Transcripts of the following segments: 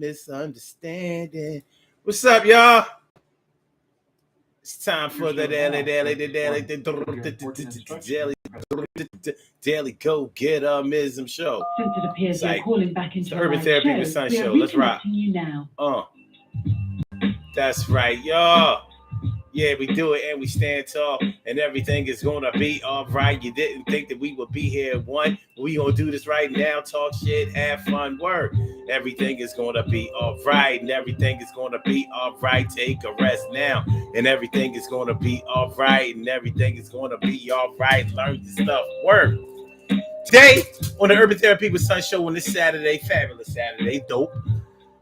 misunderstanding. What's up, y'all? It's time for the daily go-getter-mism show. Since it appears you're calling back into the Urban Therapy with Sun show. Let's rock. You now. That's right, y'all. Yeah, we do it and we stand tall and everything is gonna be all right. You didn't think that we would be here at one. We gonna do this right now, talk shit, have fun, work. Everything is gonna be all right and everything is gonna be all right. Take a rest now and everything is gonna be all right and everything is gonna be all right. Learn your stuff, work. Today on the Urban Therapy with Sun show on this Saturday, fabulous Saturday, dope.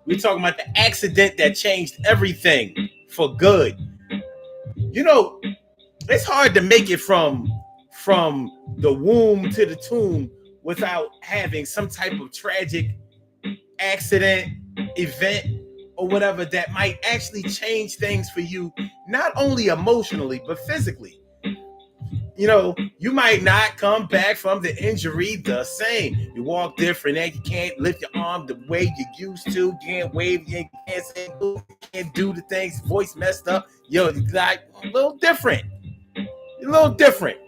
We're talking about the accident that changed everything for good. You know, it's hard to make it from the womb to the tomb without having some type of tragic accident, event, or whatever that might actually change things for you, not only emotionally, but physically. You know, you might not come back from the injury the same. You walk different and you can't lift your arm the way you used to. You can't wave, you can't say, you can't do the things, voice messed up. Yo, like a little different. You're a little different.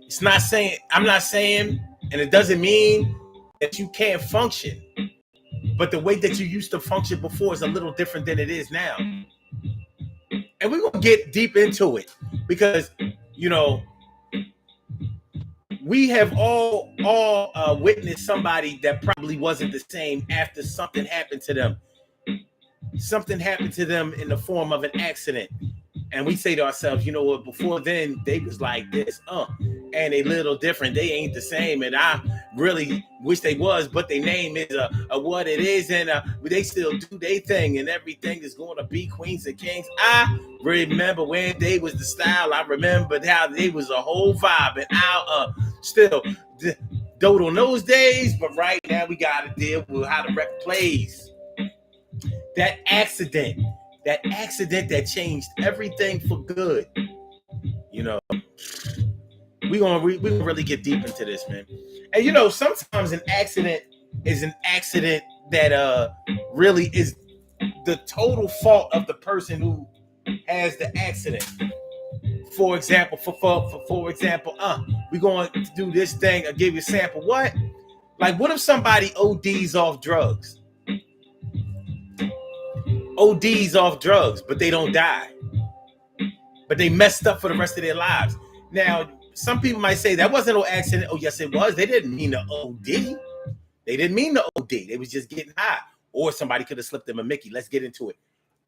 It's not saying, I'm not saying, and it doesn't mean that you can't function. But the way that you used to function before is a little different than it is now. And we're going to get deep into it because, you know, we have all witnessed somebody that probably wasn't the same after something happened to them. Something happened to them in the form of an accident. And we say to ourselves, you know what, before then, they was like this, and they little different. They ain't the same. And I really wish they was, but their name is what it is. And they still do their thing. And everything is going to be queens and kings. I remember when they was the style. I remember how they was a whole vibe. And I'll still dote on those days. But right now, we got to deal with how the record plays. That accident that changed everything for good. You know, we're gonna really get deep into this, man. And you know, sometimes an accident is an accident that really is the total fault of the person who has the accident. For example, for example, we're going to do this thing. I'll give you a sample. What if somebody ODs off drugs? ODs off drugs, but they don't die. But they messed up for the rest of their lives. Now, some people might say that wasn't no accident. Oh, yes, it was. They didn't mean to OD. They didn't mean to OD. They was just getting high. Or somebody could have slipped them a Mickey. Let's get into it.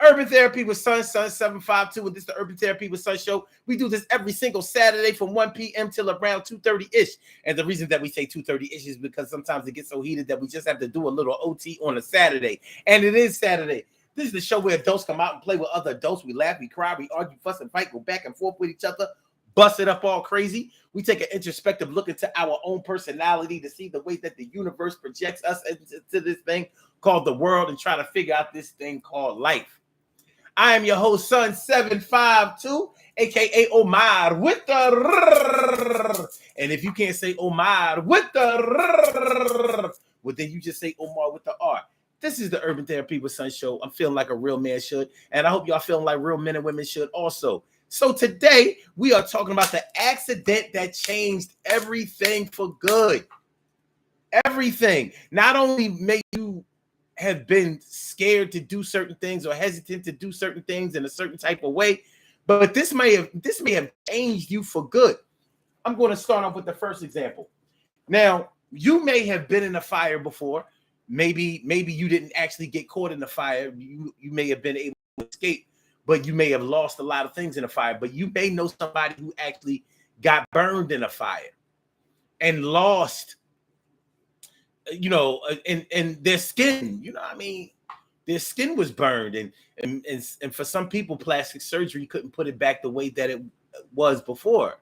Urban Therapy with Sun 752. And this is the Urban Therapy with Sun show. We do this every single Saturday from 1 p.m. till around 2:30-ish. And the reason that we say 2:30-ish is because sometimes it gets so heated that we just have to do a little OT on a Saturday. And it is Saturday. This is the show where adults come out and play with other adults. We laugh, we cry, we argue, fuss, and fight, go back and forth with each other, bust it up all crazy. We take an introspective look into our own personality to see the way that the universe projects us into this thing called the world and try to figure out this thing called life. I am your host, Sun 752, a.k.a. Omar with the... And if you can't say Omar with the... Well, then you just say Omar with the R. This is the Urban Therapy with Sun show. I'm feeling like a real man should. And I hope y'all feeling like real men and women should also. So today, we are talking about the accident that changed everything for good. Everything. Not only may you have been scared to do certain things or hesitant to do certain things in a certain type of way, but this may have changed you for good. I'm going to start off with the first example. Now, you may have been in a fire before. Maybe you didn't actually get caught in the fire. You may have been able to escape, but you may have lost a lot of things in the fire. But you may know somebody who actually got burned in a fire and lost, you know, and their skin. You know what I mean? Their skin was burned, and for some people, plastic surgery couldn't put it back the way that it was before.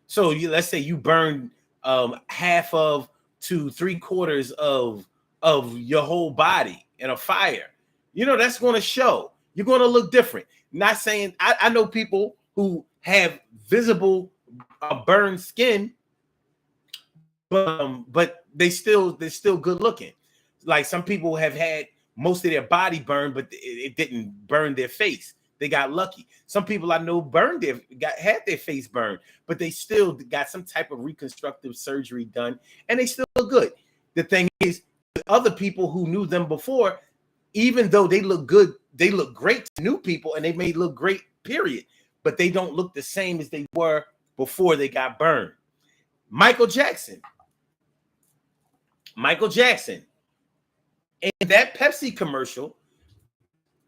So let's say you burned half of to 3/4 of your whole body in a fire. You know, that's going to show. You're going to look different. Not saying, I know people who have visible burned skin, but they're still good looking. Like some people have had most of their body burned, but it didn't burn their face. They got lucky. Some people I know had their face burned, but they still got some type of reconstructive surgery done, and they still look good. The thing is, other people who knew them before, even though they look good, they look great to new people, and they may look great, period. But they don't look the same as they were before they got burned. Michael Jackson. In that Pepsi commercial,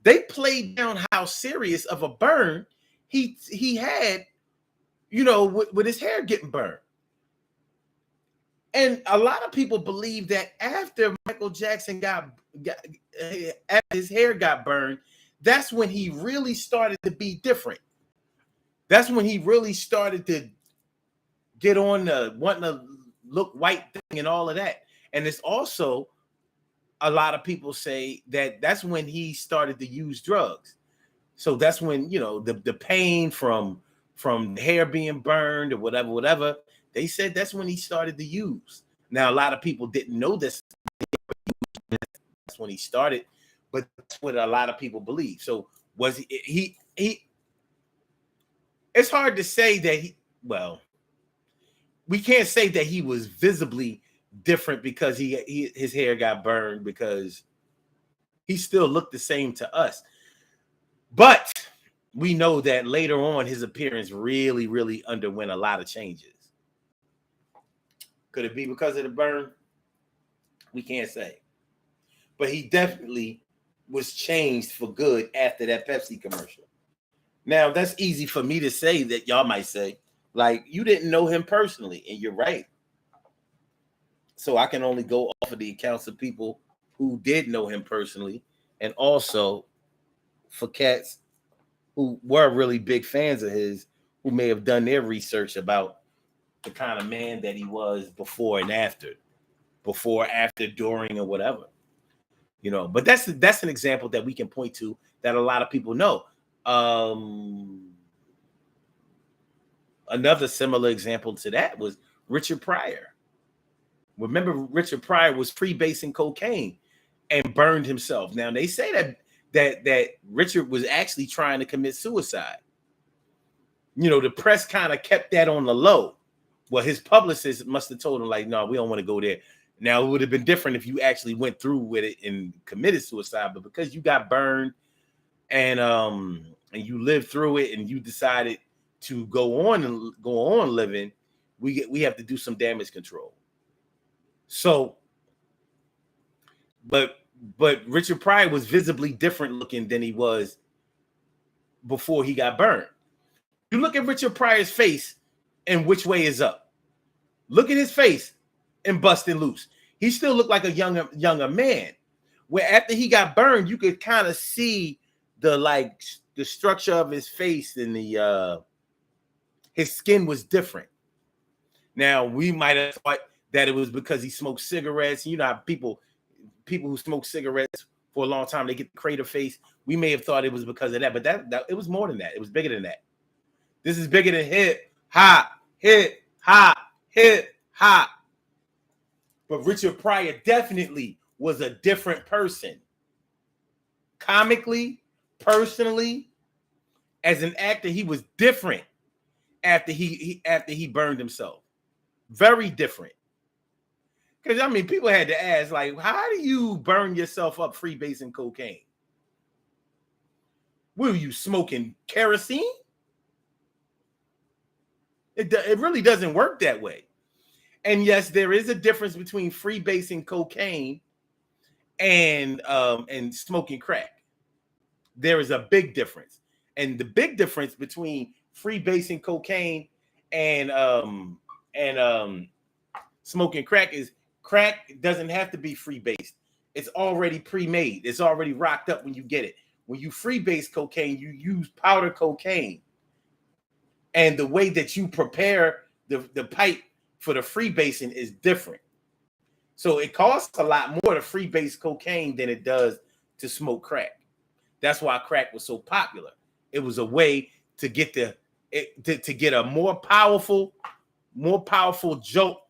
they played down how serious of a burn he had, with his hair getting burned. And a lot of people believe that after Michael Jackson after his hair got burned, that's when he really started to be different. That's when he really started to get on the wanting to look white thing and all of that. And it's also, a lot of people say that that's when he started to use drugs. So that's when, the pain from the hair being burned or whatever, they said that's when he started to use. Now, a lot of people didn't know this. That's when he started, but that's what a lot of people believe. So was he it's hard to say that we can't say that he was visibly different because his hair got burned, because he still looked the same to us. But we know that later on his appearance really, really underwent a lot of changes. Could it be because of the burn? We can't say. But he definitely was changed for good after that Pepsi commercial. Now, that's easy for me to say, that y'all might say, like, you didn't know him personally, and you're right. So I can only go off of the accounts of people who did know him personally, and also for cats who were really big fans of his, who may have done their research about the kind of man that he was before and after, during, or whatever. But that's an example that we can point to that a lot of people know. Another similar example to that was Richard Pryor. Remember, Richard Pryor was freebasing cocaine and burned himself. Now, they say that Richard was actually trying to commit suicide. The press kind of kept that on the low. Well, his publicist must have told him, like, no, we don't want to go there. Now, it would have been different if you actually went through with it and committed suicide, but because you got burned and you lived through it and you decided to go on living, we have to do some damage control. So, but Richard Pryor was visibly different looking than he was before he got burned. You look at Richard Pryor's face and which way is up. Look at his face and Bustin' Loose. He still looked like a younger man. Where after he got burned, you could kind of see the structure of his face, and his skin was different. Now, we might have thought that it was because he smoked cigarettes. You know how people who smoke cigarettes for a long time, they get the crater face. We may have thought it was because of that, but that it was more than that. It was bigger than that. This is bigger than hip hop. But Richard Pryor definitely was a different person. Comically, personally, as an actor, he was different after he burned himself. Very different. Because, people had to ask, like, how do you burn yourself up freebasing cocaine? Were you smoking kerosene? It really doesn't work that way. And yes, there is a difference between freebasing cocaine and smoking crack. There is a big difference. And the big difference between freebasing cocaine and smoking crack is crack doesn't have to be freebased. It's already pre-made. It's already rocked up when you get it. When you freebase cocaine, you use powder cocaine. And the way that you prepare the pipe for the freebasing is different. So it costs a lot more to freebase cocaine than it does to smoke crack. That's why crack was so popular. It was a way to get to get a more powerful jolt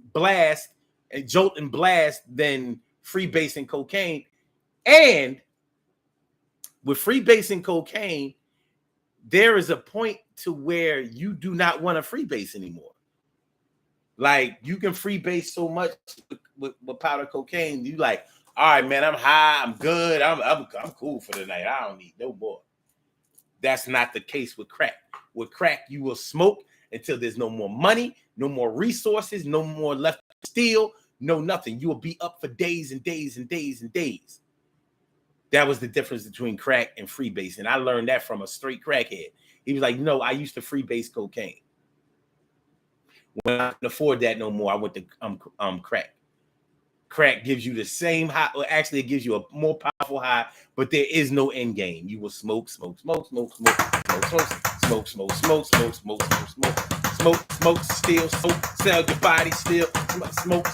and blast than freebasing cocaine. And with freebasing cocaine, there is a point to where you do not want to freebase anymore. Like, you can freebase so much with powder cocaine, you like, all right, man, I'm high, I'm good, I'm cool for the night. I don't need no more. That's not the case with crack. With crack, you will smoke until there's no more money, no more resources, no more left to steal, no nothing. You will be up for days and days and days and days. That was the difference between crack and freebase. And I learned that from a straight crackhead. He was like, no, I used to freebase cocaine. When I couldn't afford that no more, I went to crack. Crack gives you the same high, or actually it gives you a more powerful high, but there is no end game. You will smoke, steal, sell your body, steal, smoke,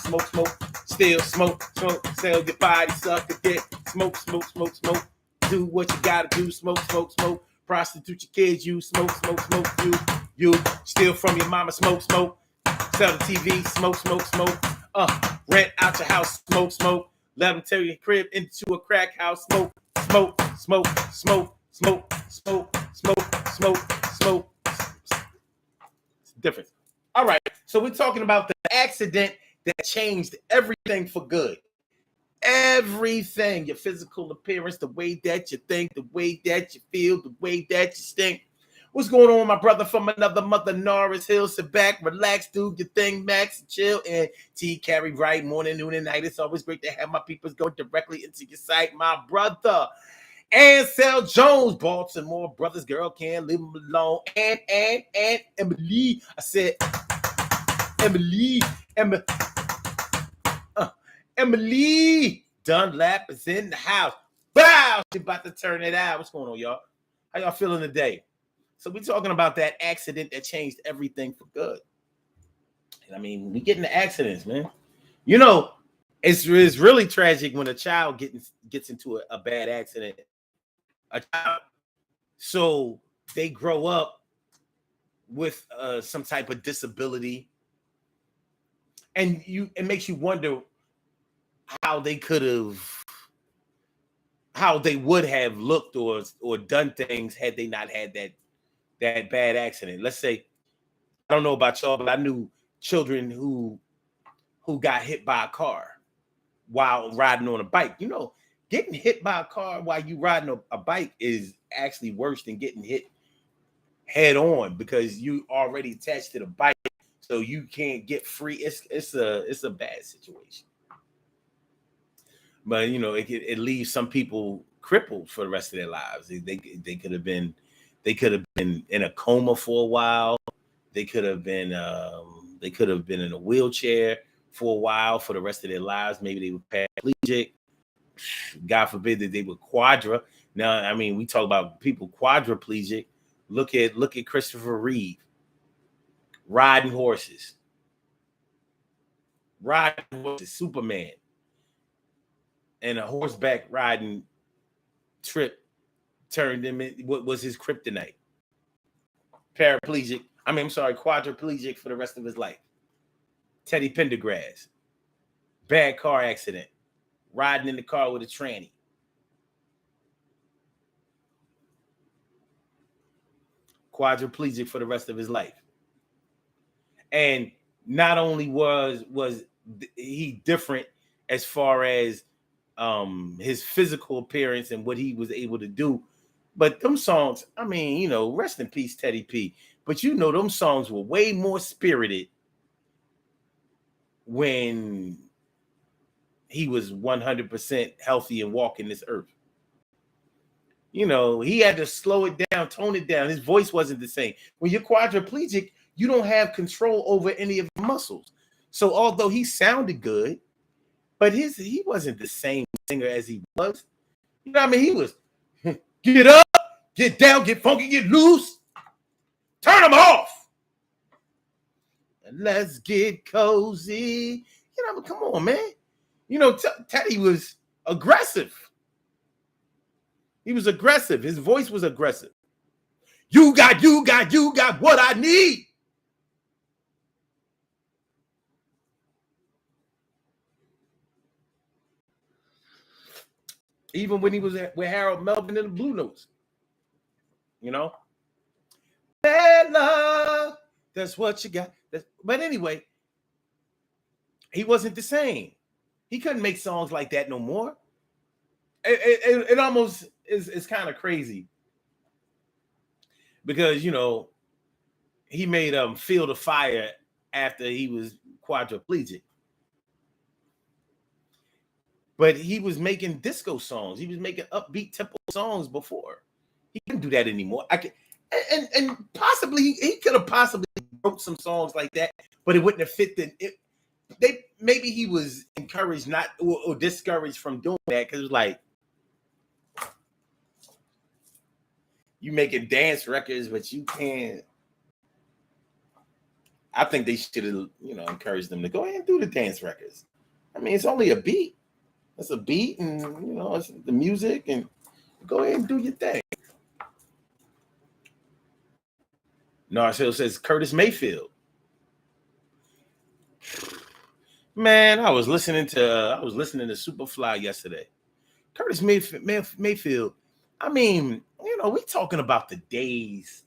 steal, smoke, sell your body, suck the dick, smoke, do what you gotta do, smoke, prostitute your kids, you smoke, you steal from your mama, smoke, sell the TV, smoke, rent out your house, smoke, let them tear your crib into a crack house, smoke. It's different. All right, so we're talking about the accident that changed everything for good. Everything, your physical appearance, the way that you think, the way that you feel, the way that you stink. What's going on, my brother from another mother, Norris Hill? Sit back, relax, do your thing, Max, chill, and T carry right morning, noon, and night. It's always great to have my people go directly into your site, my brother. Ansel Jones, Baltimore brothers, girl can't leave him alone. And Emily, I said Emily Dunlap is in the house. Wow, she about to turn it out. What's going on, y'all? How y'all feeling today? So we're talking about that accident that changed everything for good. And I mean, we get into accidents, man. You know, it's really tragic when a child gets into a bad accident. A child, so they grow up with some type of disability, and it makes you wonder how they would have looked or done things had they not had that bad accident. Let's say, I don't know about y'all, but I knew children who got hit by a car while riding on a bike. You know, getting hit by a car while you riding a bike is actually worse than getting hit head on, because you already attached to the bike, so you can't get free. It's a bad situation. But you know, it leaves some people crippled for the rest of their lives. They could have been in a coma for a while. They could have been in a wheelchair for a while for the rest of their lives. Maybe they were paraplegic. God forbid that they were quadra. Now, I mean, we talk about people quadriplegic. Look at Christopher Reeve riding horses, Superman, and a horseback riding trip turned him in. What was his kryptonite? Quadriplegic for the rest of his life. Teddy Pendergrass, bad car accident, riding in the car with a tranny. Quadriplegic for the rest of his life. And not only was he different as far as his physical appearance and what he was able to do, but them songs, I mean, you know, rest in peace, Teddy P. But you know, them songs were way more spirited when he was 100% healthy and walking this earth. You know, he had to slow it down, tone it down. His voice wasn't the same. When you're quadriplegic, you don't have control over any of the muscles. So although he sounded good, but he wasn't the same singer as he was. You know what I mean? He was get up, get down, get funky, get loose, turn them off, and let's get cozy. You know, come on, man. You know, Teddy was aggressive. He was aggressive. His voice was aggressive. You got what I need. Even when he was with Harold Melvin and the Blue Notes. You know? Bad love, that's what you got. But anyway, he wasn't the same. He couldn't make songs like that no more. It almost is kind of crazy. Because, you know, he made Field of Fire after he was quadriplegic. But he was making disco songs. He was making upbeat tempo songs before. He couldn't do that anymore. And possibly he could have possibly wrote some songs like that, but it wouldn't have fit maybe he was encouraged not or discouraged from doing that because it was like, you making dance records, but you can't. I think they should have, encouraged them to go ahead and do the dance records. I mean, it's only a beat. It's a beat, and it's the music, and go ahead and do your thing. Narcelle says Curtis Mayfield. Man, I was listening to Superfly yesterday. Curtis Mayfield. I mean, we talking about the days.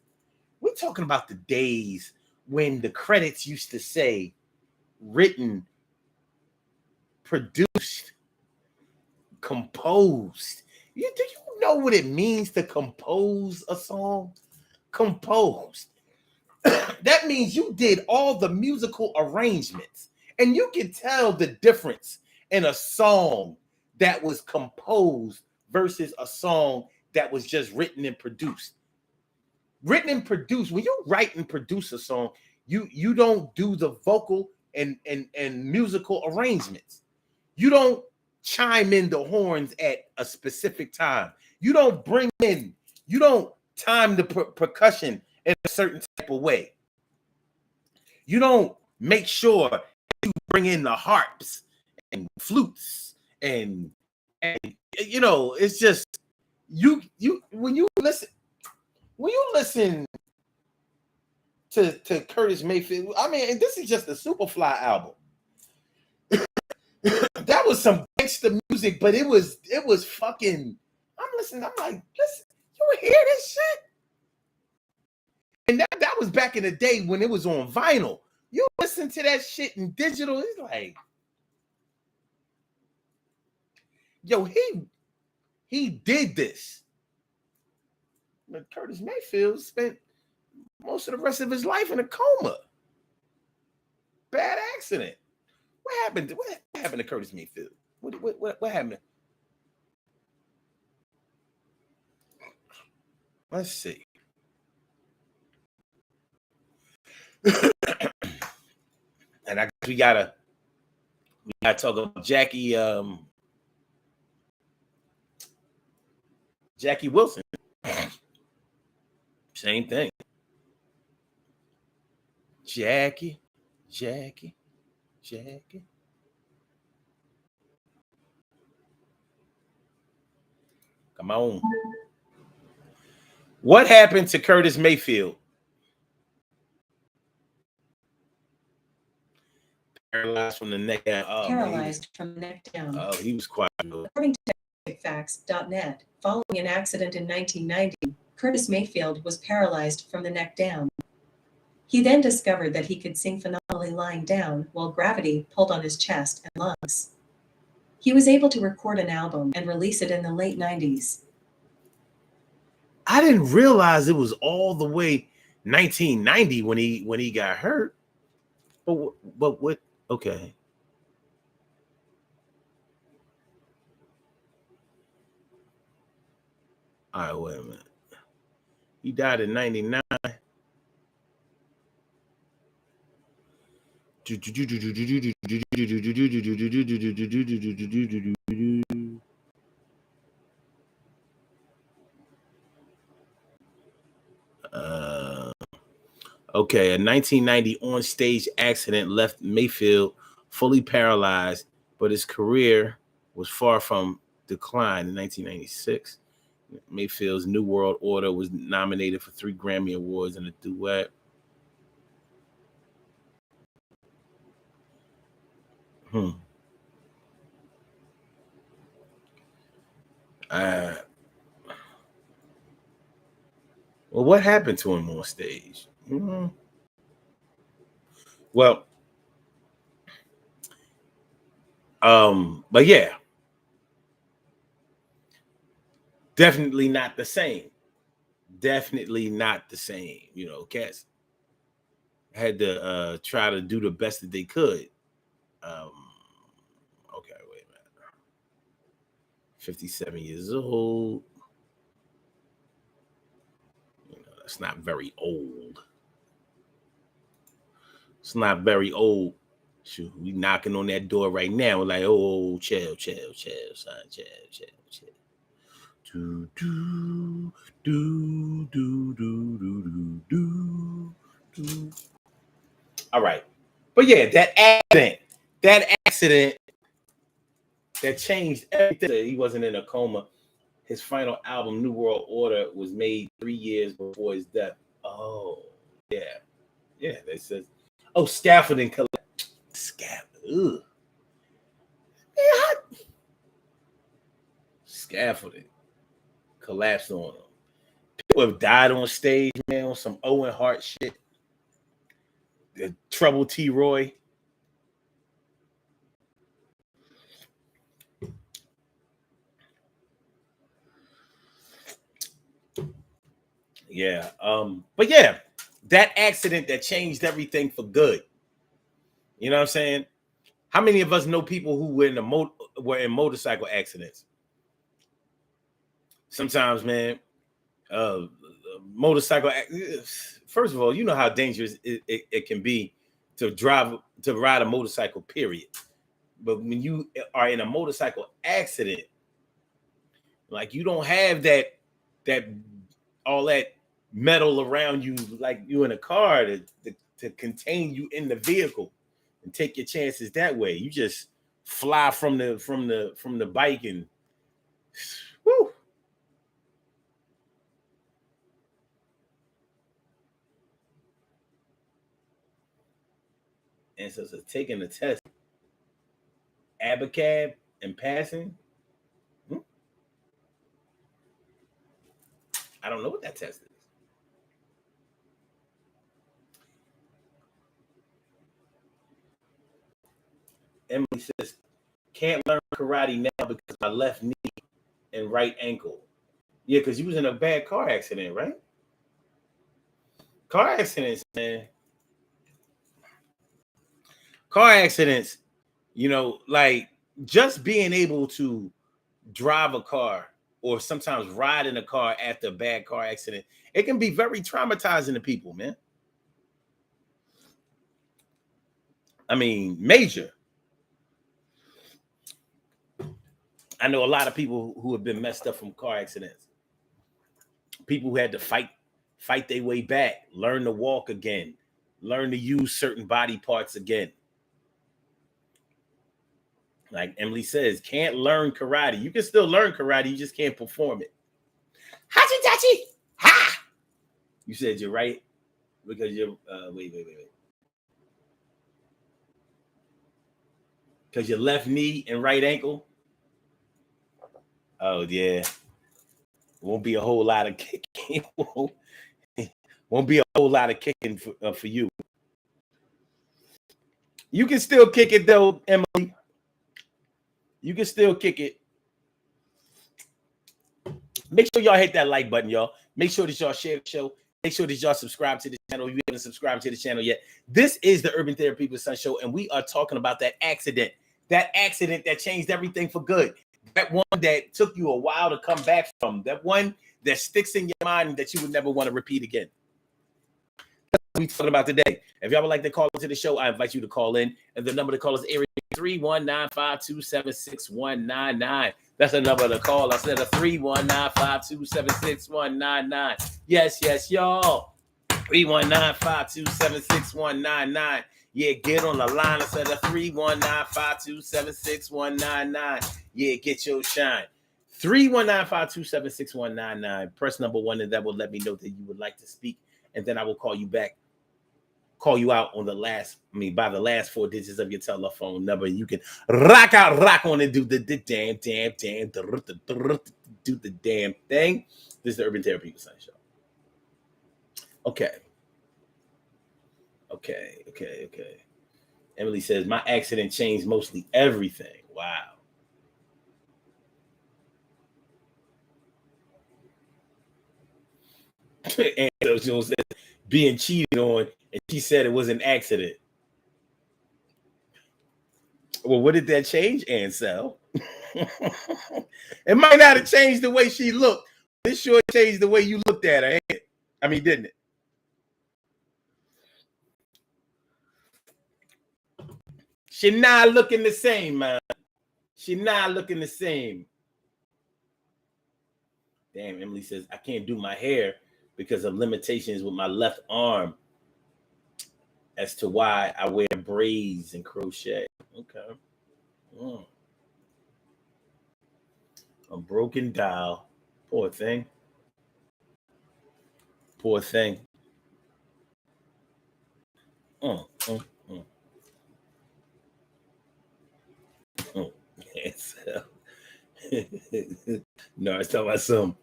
We're talking about the days when the credits used to say written, produced, composed. Do you know what it means to compose a song? Composed. That means you did all the musical arrangements, and you can tell the difference in a song that was composed versus a song that was just written and produced. Written and produced. When you write and produce a song, you don't do the vocal and musical arrangements. You don't chime in the horns at a specific time. You don't time the percussion in a certain type of way. You don't make sure you bring in the harps and flutes and it's just you when you listen to Curtis Mayfield. I mean, this is just a Superfly album. That was some gangster music, but it was fucking. I'm listening. I'm like, listen, you hear this shit? And that was back in the day when it was on vinyl. You listen to that shit in digital, it's like, yo, he did this. But Curtis Mayfield spent most of the rest of his life in a coma. Bad accident. What happened? What happened to Curtis Mayfield? What happened? Let's see. And I guess we gotta talk about Jackie Wilson. Same thing. Jackie. Come on. What happened to Curtis Mayfield? Paralyzed from the neck down. From the neck down. Oh, he was quiet. According to facts.net, following an accident in 1990, Curtis Mayfield was paralyzed from the neck down. He then discovered that he could sing phenomenally lying down while gravity pulled on his chest and lungs. He was able to record an album and release it in the late 90s. I didn't realize it was all the way 1990 when he got hurt. But what? Okay. All right, wait a minute. He died in 99. Okay, a 1990 on-stage accident left Mayfield fully paralyzed, but his career was far from decline. In 1996, Mayfield's New World Order was nominated for 3 Grammy Awards and a duet. Well, what happened to him on stage? Well, but yeah, definitely not the same. Definitely not the same. Cats had to try to do the best that they could. Okay, wait a minute. 57 years old. That's not very old. It's not very old. Shoot, we knocking on that door right now. We're like, oh, chill, son, chill. Do do do do do do do. All right, but yeah, that accident that changed everything. He wasn't in a coma. His final album, New World Order, was made 3 years before his death. Oh, yeah. They says, oh, scaffolding collapse. Scaffolding. Scaffolding collapsed on him. People have died on stage, man, on some Owen Hart shit. The Trouble T. Roy. Yeah. But yeah, that accident that changed everything for good. You know what I'm saying? How many of us know people who were in motorcycle accidents? Sometimes, man, motorcycle. First of all, you know how dangerous it can be to ride a motorcycle. Period. But when you are in a motorcycle accident, like you don't have that all that metal around you like you in a car to contain you in the vehicle and take your chances that way. You just fly from the bike and whoo. And so taking the test, abacab and passing. I don't know what that test is. Emily says, can't learn karate now because my left knee and right ankle. Yeah, because you was in a bad car accident, right? Car accidents, man. Car accidents, like just being able to drive a car or sometimes ride in a car after a bad car accident, it can be very traumatizing to people, man. I mean, major. I know a lot of people who have been messed up from car accidents. People who had to fight their way back, learn to walk again, learn to use certain body parts again. Like Emily says, can't learn karate. You can still learn karate, you just can't perform it. Hachi-tachi! Ha! You said you're right because you're wait. Because your left knee and right ankle. Oh yeah. Won't be a whole lot of kicking. Won't be a whole lot of kicking for you. You can still kick it though, Emily. You can still kick it. Make sure y'all hit that like button, y'all. Make sure that y'all share the show. Make sure that y'all subscribe to the channel if you haven't subscribed to the channel yet. This is the Urban Therapy with Son Show, and we are talking about that accident that changed everything for good. That one that took you a while to come back from. That one that sticks in your mind that you would never want to repeat again. That's what we're talking about today. If y'all would like to call into the show, I invite you to call in. And the number to call is area 319-527-6199. That's the number to call. I said a 319-527-6199. Yes, y'all. 319-527-6199. Yeah, get on the line. I said a 319-527-6199. Yeah, get your shine. 319-527-6199. Press number 1, and that will let me know that you would like to speak. And then I will call you back call you out on by the last 4 digits of your telephone number. You can rock on and do the damn, do the damn thing. This is the Urban Therapy People Show. Okay. Emily says, my accident changed mostly everything. Wow. And so says, being cheated on, and she said it was an accident. Well, what did that change, Ansel? It might not have changed the way she looked. It sure changed the way you looked at her. Didn't it? She not looking the same, man. She not looking the same. Damn, Emily says, I can't do my hair because of limitations with my left arm as to why I wear braids and crochet. Okay. A broken doll. Poor thing. No, I was talking about some.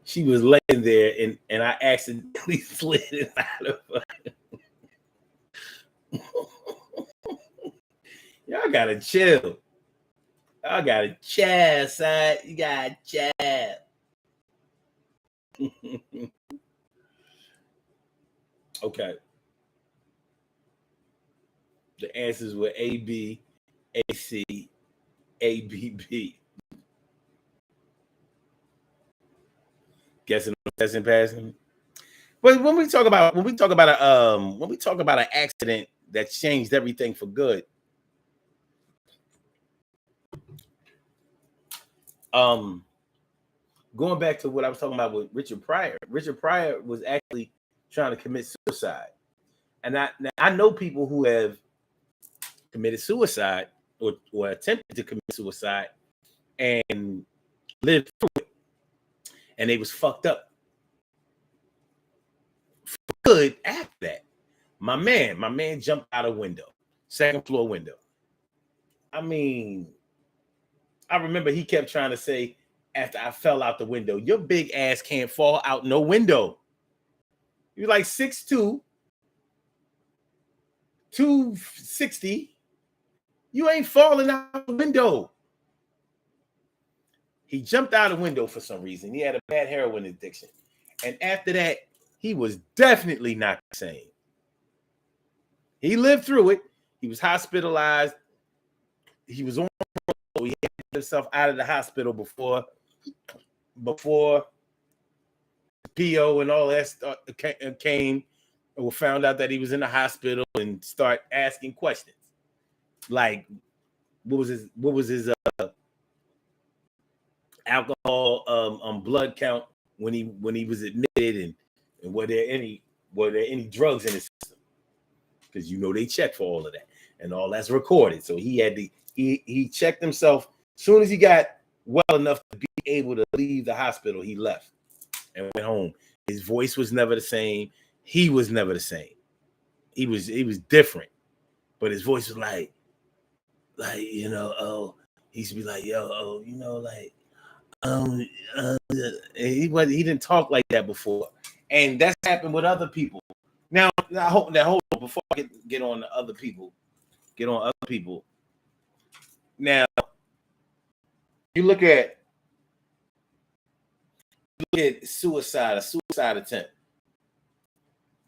She was laying there and I accidentally slid it out of her. Y'all gotta chill. Y'all gotta chill, son. You gotta chill. Okay. The answers were A, B, A, C, A, B, B. Guessing, passing. But when we talk about an accident that changed everything for good, going back to what I was talking about with Richard Pryor. Richard Pryor was actually trying to commit suicide, and I know people who have committed suicide or attempted to commit suicide and lived through it, and they was fucked up for good after that. My man jumped out a window, 2nd floor window. I remember he kept trying to say after I fell out the window, your big ass can't fall out no window. You're like 6'2", 260. You ain't falling out the window. He jumped out a window for some reason. He had a bad heroin addiction. And after that, he was definitely not the same. He lived through it. He was hospitalized. He was on. He had himself out of the hospital before PO and all that came and found out that he was in the hospital and start asking questions like, what was his alcohol blood count when he was admitted, and were there any drugs in his system? Because they check for all of that, and all that's recorded. So he checked himself. As soon as he got well enough to be able to leave the hospital, he left and went home. His voice was never the same. He was never the same. He was different, but his voice was like he used to be like, yo, he didn't talk like that before, and that's happened with other people. Now hold on before I get on to other people. Now you look at suicide, a suicide attempt.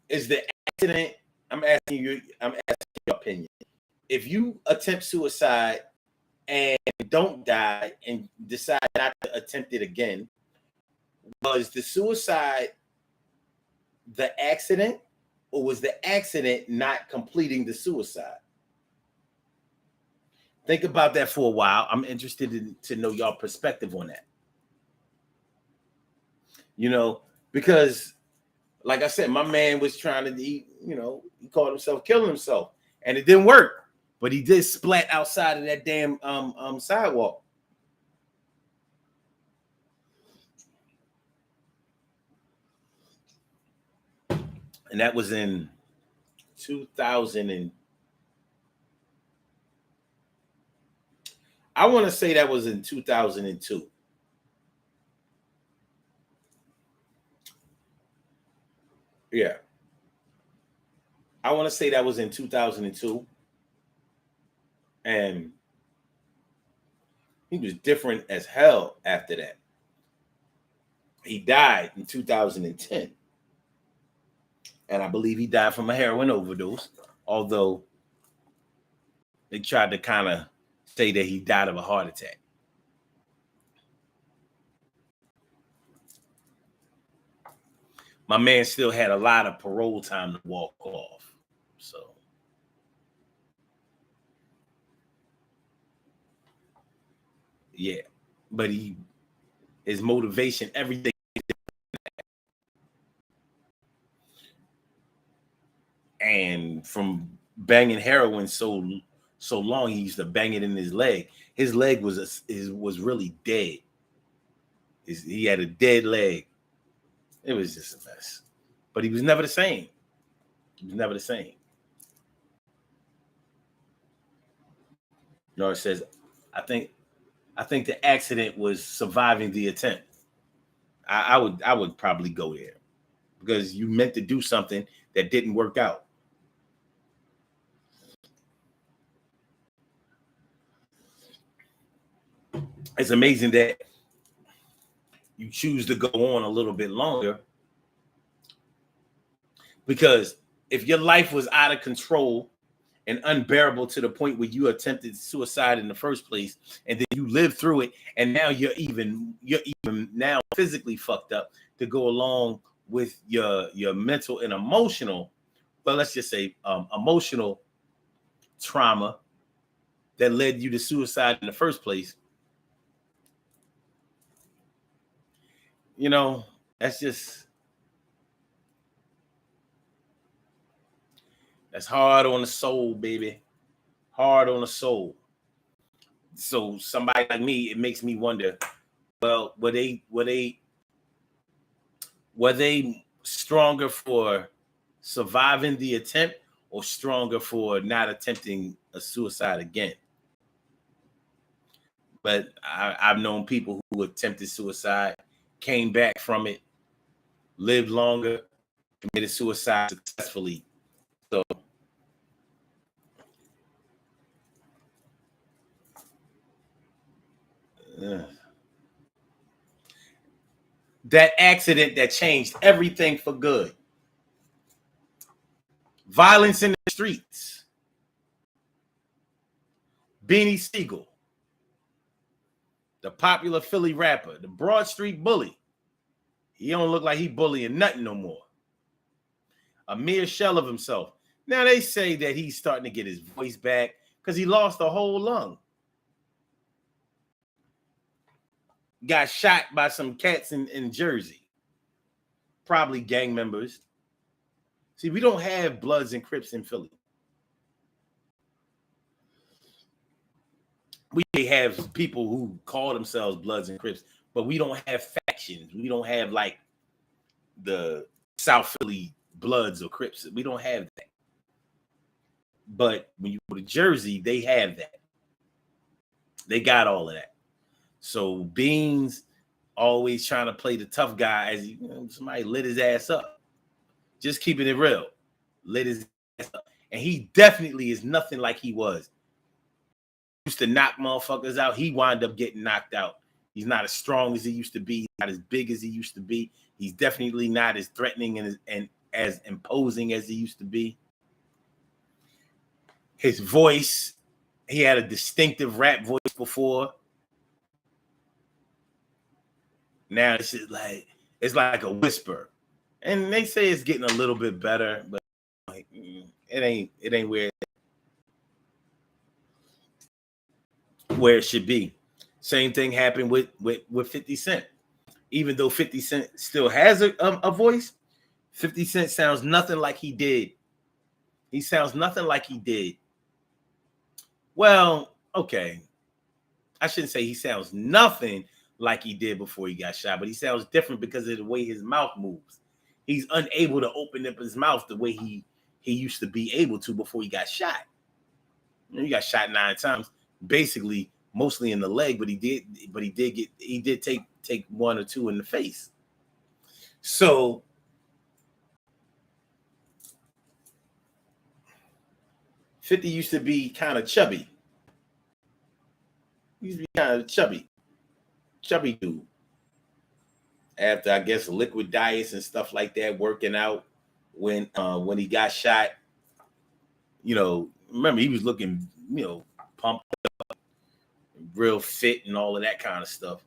Is the accident? I'm asking your opinion. If you attempt suicide and don't die and decide not to attempt it again, was the suicide the accident, or was the accident not completing the suicide? Think about that for a while. I'm interested to know y'all perspective on that. Because like I said, my man was trying to, he called himself killing himself, and it didn't work. But he did splat outside of that damn sidewalk. And that was in 2000 and I want to say that was in 2002. Yeah. I want to say that was in 2002. And he was different as hell after that. He died in 2010. And I believe he died from a heroin overdose, although they tried to kind of say that he died of a heart attack. My man still had a lot of parole time to walk off. So, yeah. But his motivation, everything. And from banging heroin so long, he used to bang it in his leg. His leg was really dead. He had a dead leg. It was just a mess. But he was never the same. He was never the same. No, it says, I think the accident was surviving the attempt. I would probably go there because you meant to do something that didn't work out. It's amazing that you choose to go on a little bit longer, because if your life was out of control and unbearable to the point where you attempted suicide in the first place, and then you lived through it, and now you're even now physically fucked up to go along with your mental and emotional, well, let's just say emotional trauma that led you to suicide in the first place. You know, that's hard on the soul, baby. Hard on the soul. So somebody like me, it makes me wonder, well, were they stronger for surviving the attempt or stronger for not attempting a suicide again? But I've known people who attempted suicide, came back from it, lived longer, committed suicide successfully. So that accident that changed everything for good. Violence in the streets. Beanie Sigel, the popular Philly rapper, the Broad Street bully. He don't look like he bullying nothing no more. A mere shell of himself. Now they say that he's starting to get his voice back because he lost a whole lung. Got shot by some cats in Jersey. Probably gang members. See, we don't have Bloods and Crips in Philly. We have people who call themselves Bloods and Crips, but we don't have factions. We don't have like the South Philly Bloods or Crips. We don't have that. But when you go to Jersey, they have that. They got all of that. So Beans always trying to play the tough guy as somebody lit his ass up. Just keeping it real. Lit his ass up. And he definitely is nothing like he was. He used to knock motherfuckers out. He wound up getting knocked out. He's not as strong as he used to be. He's not as big as he used to be. He's definitely not as threatening and as imposing as he used to be. His voice, he had a distinctive rap voice before. Now it's just like a whisper, and they say it's getting a little bit better, but like, it ain't where it should be. Same thing happened with 50 Cent. Even though 50 Cent still has a voice, 50 Cent sounds nothing like he did. He sounds nothing like he did. Well, okay. I shouldn't say he sounds nothing like he did before he got shot, but he sounds different because of the way his mouth moves. He's unable to open up his mouth the way he he used to be able to before he got shot. He got shot 9 times, basically mostly in the leg, but he did take 1 or 2 in the face. So 50 used to be kind of chubby. He used to be kind of chubby dude. After, I guess, liquid diets and stuff like that, working out when he got shot. Remember, he was looking, pumped up, real fit and all of that kind of stuff.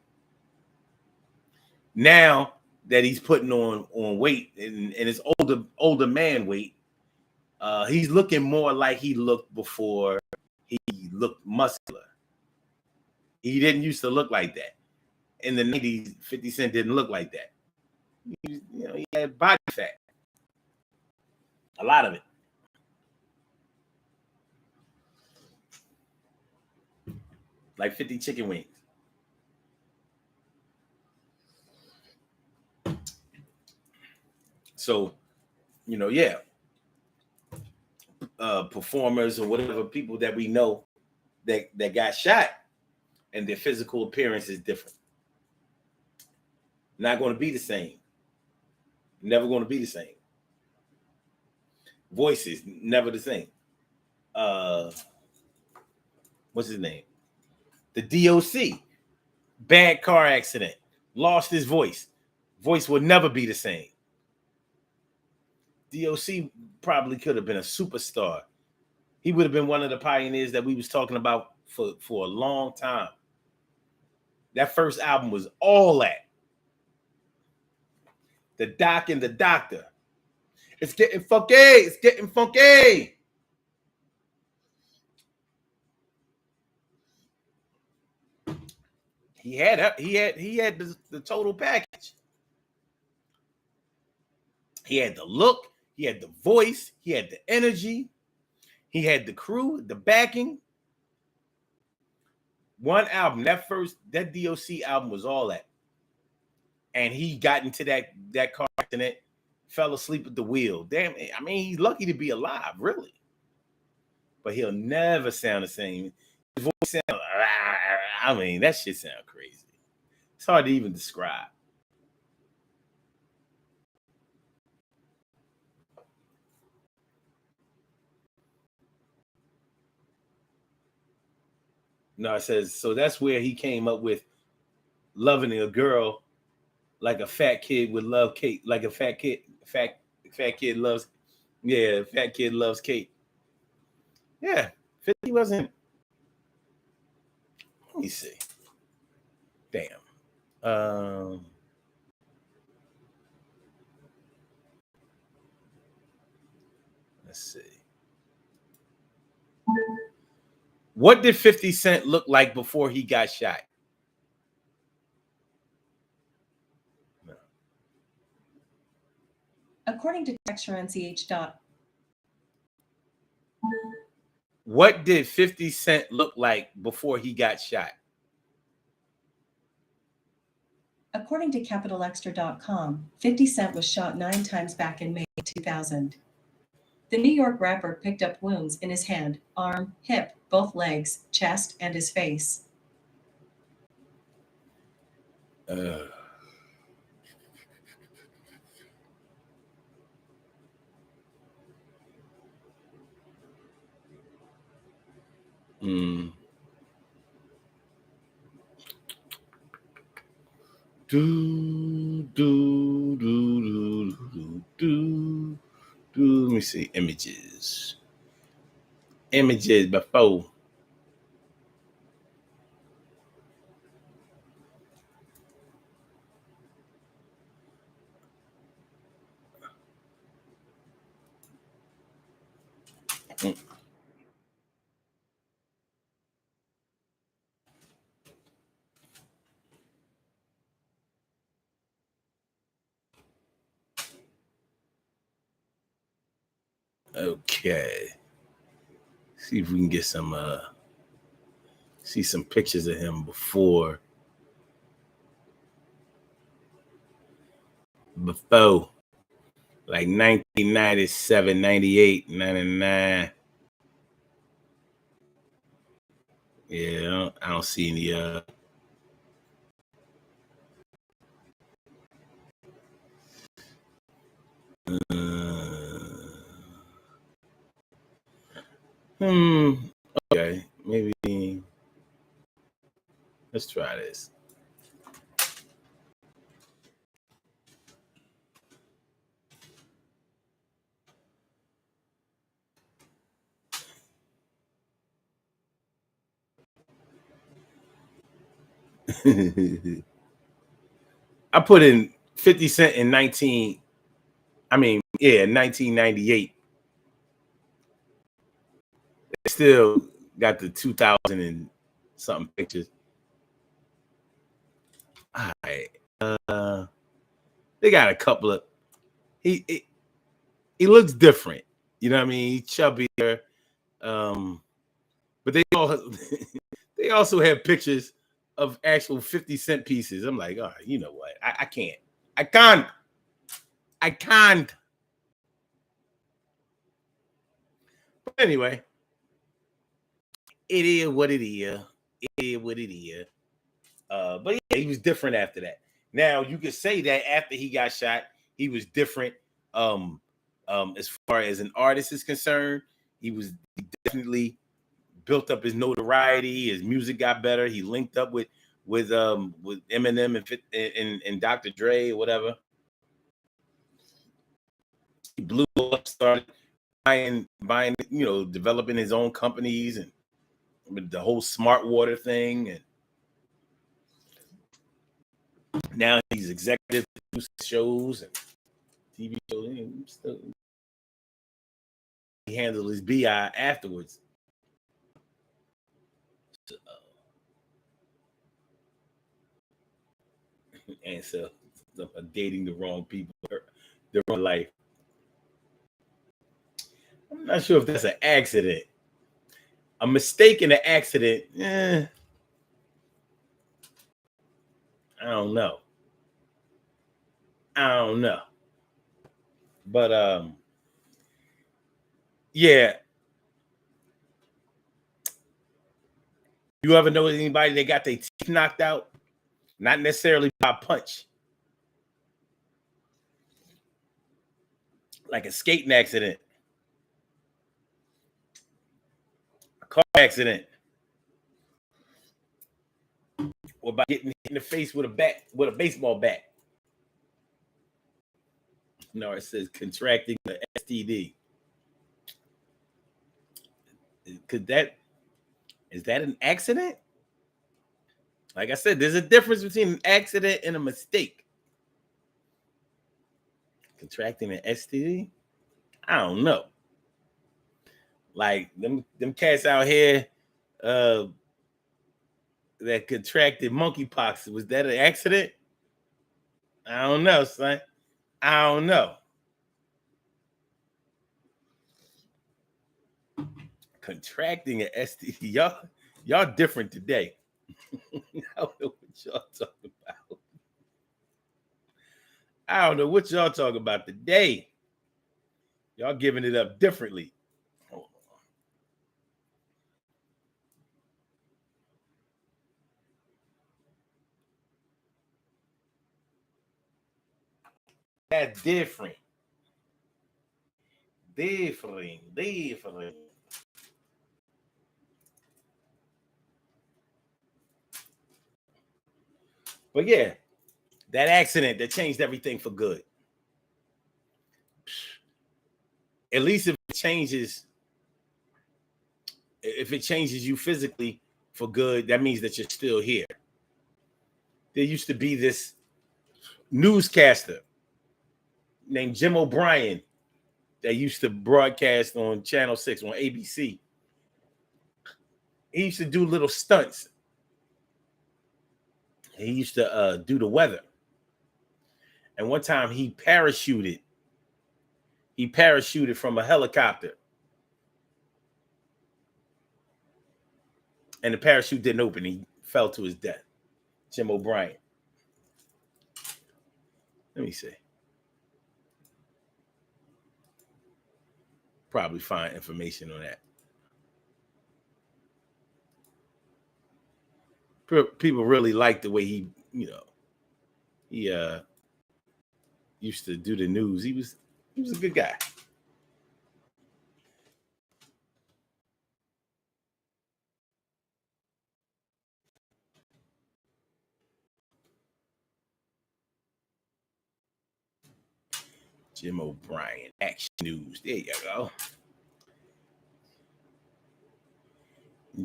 Now that he's putting on weight and his older man weight, he's looking more like he looked before he looked muscular. He didn't used to look like that. In the 90s, 50 Cent didn't look like that. He had body fat. A lot of it. Like 50 chicken wings. So, performers or whatever, people that we know that got shot, and their physical appearance is different. Not going to be the same. Never going to be the same. Voices, never the same. What's his name? The DOC. Bad car accident. Lost his voice. Voice will never be the same. DOC probably could have been a superstar. He would have been one of the pioneers that we was talking about for a long time. That first album was all that. The Doc and the Doctor. It's getting funky. It's getting funky. He had the total package. He had the look. He had the voice. He had the energy. He had the crew, the backing. One album, that DOC album was all that. And he got into that car accident, fell asleep at the wheel. Damn, I mean, he's lucky to be alive, really. But he'll never sound the same. His voice sound, I mean, that shit sound crazy. It's hard to even describe. No, it says, so that's where he came up with loving a girl like a fat kid would love cake, like a fat kid loves, fat kid loves cake. Yeah, 50 wasn't. Let me see. Damn. Let's see. What did 50 Cent look like before he got shot? No. According to TextureNCH. What did 50 Cent look like before he got shot? According to CapitalExtra.com, 50 Cent was shot 9 times back in May 2000. The New York rapper picked up wounds in his hand, arm, hip, both legs, chest, and his face. Let me see. Images before. Okay. See if we can get some see some pictures of him before. like 1997, 98, 99. Yeah, I don't see any okay, maybe let's try this. I put in 50 Cent in 1998. They still got the 2000 and something pictures. All right. They got a couple of he looks different. You know what I mean? He's chubbier. But they also have pictures of actual 50 Cent pieces. I'm like, all right, you know what? I can't. I can't. But anyway, it is what it is. It is what it is. But yeah, he was different after that. Now you could say that after he got shot, he was different. As far as an artist is concerned, he definitely built up his notoriety. His music got better. He linked up with Eminem and Dr. Dre or whatever. He blew up, started buying, developing his own companies and with the whole smart water thing, and now he's executive shows and TV shows. He handled his BI afterwards. And so dating the wrong people, the wrong life. I'm not sure if that's an accident. A mistake in an accident, I don't know. But yeah. You ever know anybody that got their teeth knocked out? Not necessarily by a punch. Like a skating accident. A car accident. Or by getting hit in the face with a baseball bat. No, it says contracting the STD. Is that an accident? Like I said, there's a difference between an accident and a mistake. Contracting an STD? I don't know. Like them cats out here that contracted monkeypox. Was that an accident? I don't know, son. I don't know. Contracting an STD. Y'all different today. I don't know what y'all talking about. I don't know what y'all talking about today. Y'all giving it up differently. That's different. Different. But yeah, that accident that changed everything for good. At least if it changes you physically for good, that means that you're still here. There used to be this newscaster named Jim O'Brien that used to broadcast on Channel 6 on ABC. He used to do little stunts. He used to do the weather. And one time he parachuted from a helicopter. And the parachute didn't open. He fell to his death. Jim O'Brien. Let me see. probably find information on that. People really like the way he used to do the news. He was a good guy. Jim O'Brien, Action News. There you go.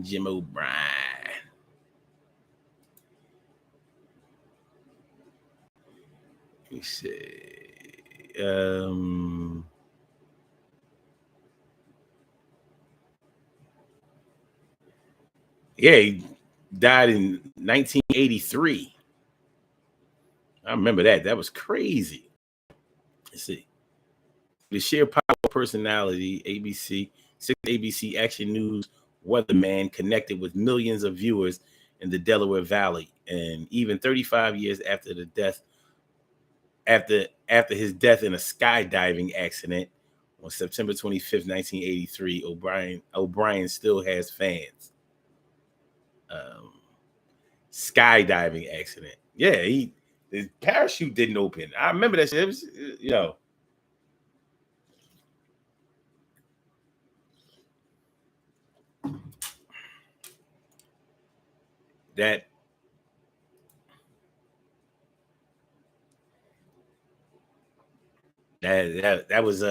Jim O'Brien. Let me see. Yeah, he died in 1983. I remember that. That was crazy. Let's see. The sheer power personality, six ABC Action News weatherman connected with millions of viewers in the Delaware Valley. And even 35 years after the death, after his death in a skydiving accident on September 25th, 1983, O'Brien still has fans. Skydiving accident. Yeah, his parachute didn't open. I remember that shit. It was, that was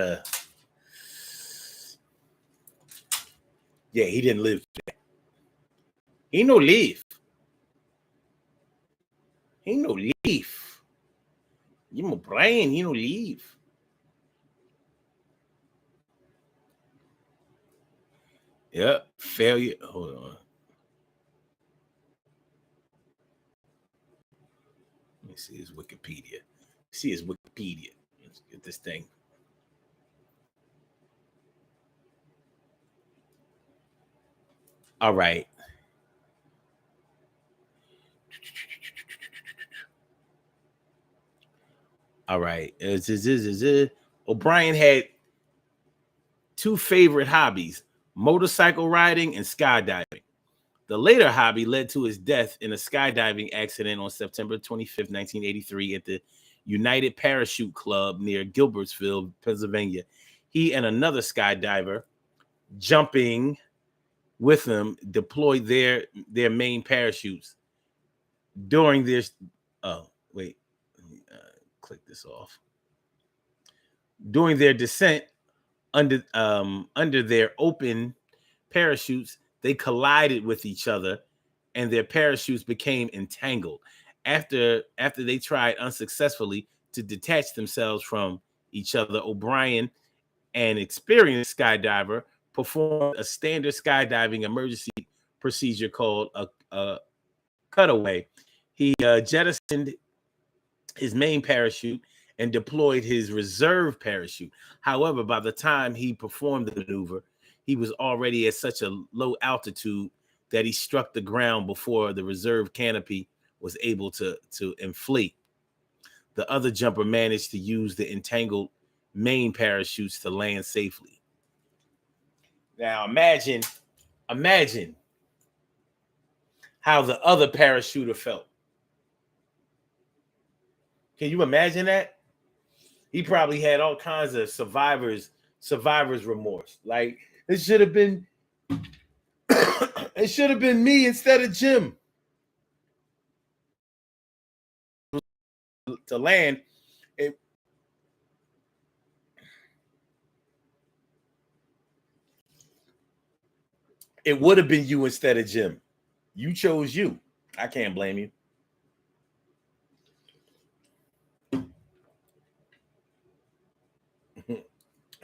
yeah, he didn't live. He no live. He no leave. You my Brian, he no leave. Yeah, failure. Hold on. Let me see his Wikipedia. See his Wikipedia. Let's get this thing. All right. All right. O'Brien had two favorite hobbies: motorcycle riding and skydiving. The later hobby led to his death in a skydiving accident on September 25th, 1983, at the United Parachute Club near Gilbertsville, Pennsylvania. He and another skydiver jumping with him deployed their main parachutes during this. Oh, wait. Let me click this off. During their descent under their open parachutes, they collided with each other and their parachutes became entangled. After they tried unsuccessfully to detach themselves from each other, O'Brien, an experienced skydiver, performed a standard skydiving emergency procedure called a cutaway. He jettisoned his main parachute and deployed his reserve parachute. However, by the time he performed the maneuver, he was already at such a low altitude that he struck the ground before the reserve canopy was able to inflate. The other jumper managed to use the entangled main parachutes to land safely. Now imagine how the other parachuter felt. Can you imagine that? He probably had all kinds of survivor's remorse. Like, it should have been it should have been me instead of Jim to land. It would have been you instead of Jim. You chose you. I can't blame you.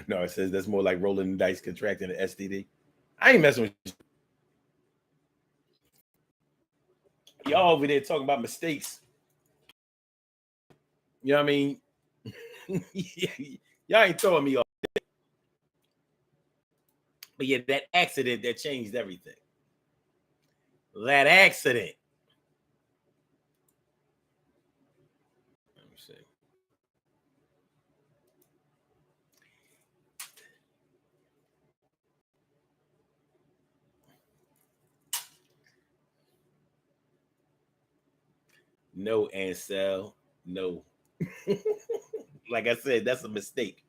No, it says that's more like rolling the dice, contracting an STD. I ain't messing with you. Y'all over there talking about mistakes. You know what I mean? Y'all ain't throwing me off. But yeah, that accident that changed everything. That accident. Let me see. No, Ansel. No. Like I said, that's a mistake.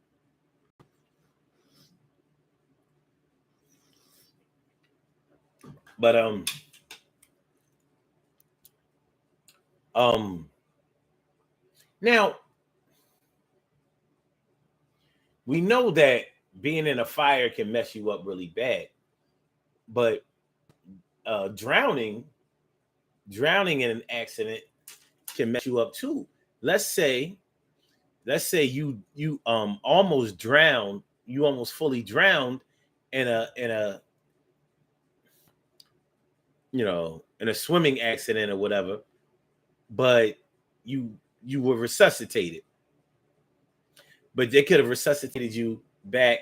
But now we know that being in a fire can mess you up really bad, but drowning in an accident can mess you up too. Let's say you almost drowned, you almost fully drowned in a in a swimming accident or whatever, but you were resuscitated. But they could have resuscitated you back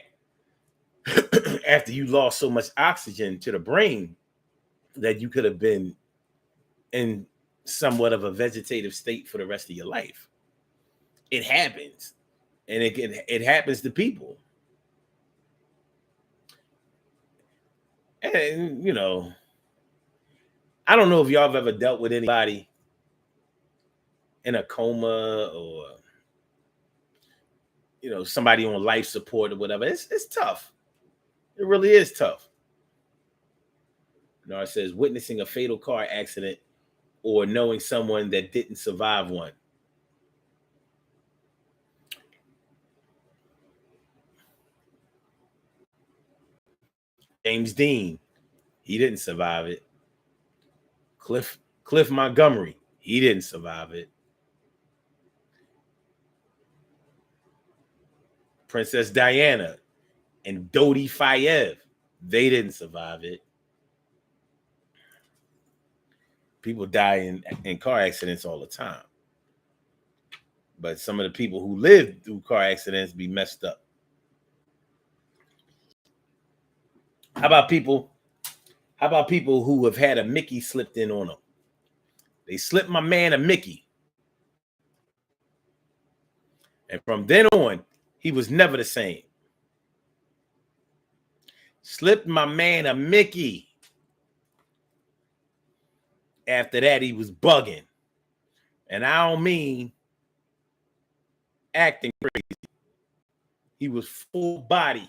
after you lost so much oxygen to the brain that you could have been in somewhat of a vegetative state for the rest of your life. It happens, and it happens to people. And I don't know if y'all have ever dealt with anybody in a coma or somebody on life support or whatever. It's tough. It really is tough. It says witnessing a fatal car accident or knowing someone that didn't survive one. James Dean, he didn't survive it. Cliff Montgomery, he didn't survive it. Princess Diana and Dodi Fayed, they didn't survive it. People die in car accidents all the time. But some of the people who live through car accidents be messed up. How about people who have had a Mickey slipped in on them? They slipped my man a Mickey. And from then on, he was never the same. Slipped my man a Mickey. After that, he was bugging. And I don't mean acting crazy. He was full body.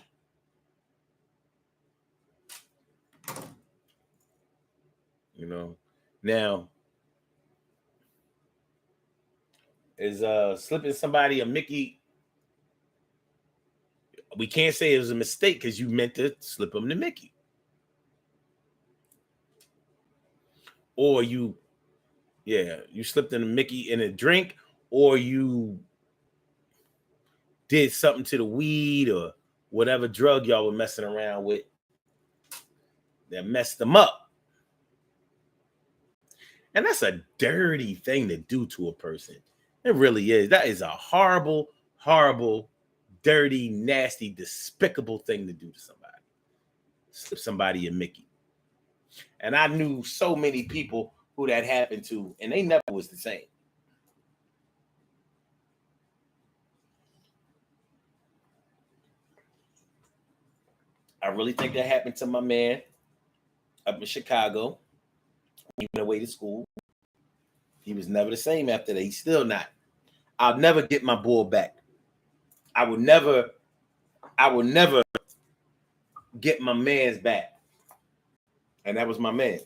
Now is slipping somebody a Mickey. We can't say it was a mistake because you meant to slip them the Mickey. Or you slipped in a Mickey in a drink, or you did something to the weed or whatever drug y'all were messing around with that messed them up. And that's a dirty thing to do to a person. It really is. That is a horrible, horrible, dirty, nasty, despicable thing to do to somebody. Slip somebody a Mickey. And I knew so many people who that happened to, and they never was the same. I really think that happened to my man up in Chicago. He went away to school. He was never the same after that. He's still not. I'll never get my bull back. I will never get my man's back. And that was my man.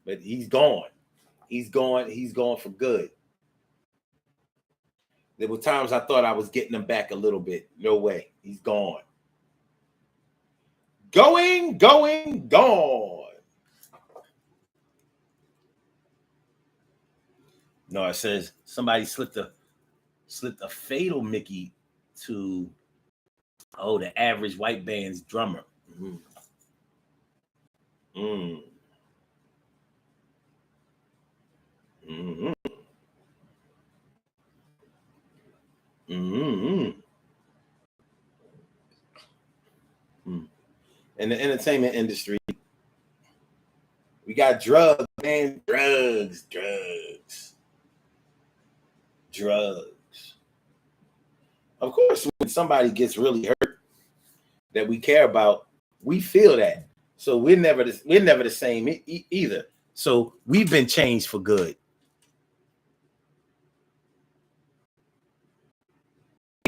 But he's gone. He's gone for good. There were times I thought I was getting him back a little bit. No way. He's gone. Going, gone. No, it says somebody slipped a fatal Mickey to the average white band's drummer. Mm-hmm. In the entertainment industry, we got drugs, man. Drugs. Of course, when somebody gets really hurt that we care about, we feel that. So we're never the same either. So we've been changed for good.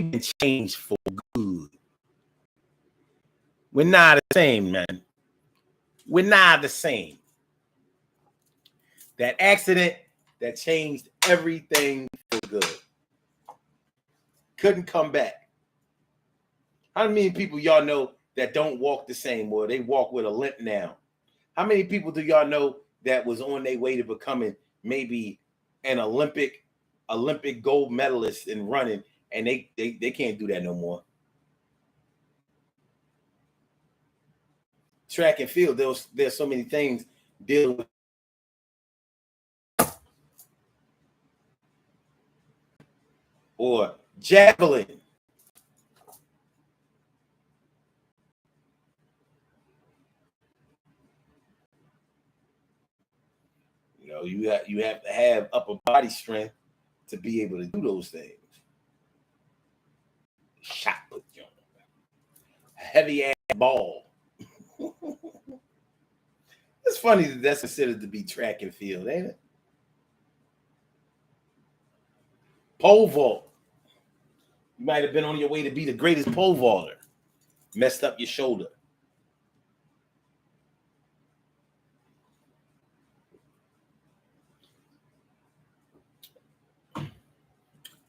we've been changed for good. We're not the same, man. We're not the same. That accident that changed everything for good. Couldn't come back. How many people y'all know that don't walk the same, or they walk with a limp now? How many people do y'all know that was on their way to becoming maybe an Olympic gold medalist in running, and they can't do that no more? Track and field, there's so many things dealing with. Or javelin. You know, you have to have upper body strength to be able to do those things. Shot put you on a heavy ass ball. It's funny that that's considered to be track and field, ain't it? Pole vault. You might have been on your way to be the greatest pole vaulter. Messed up your shoulder.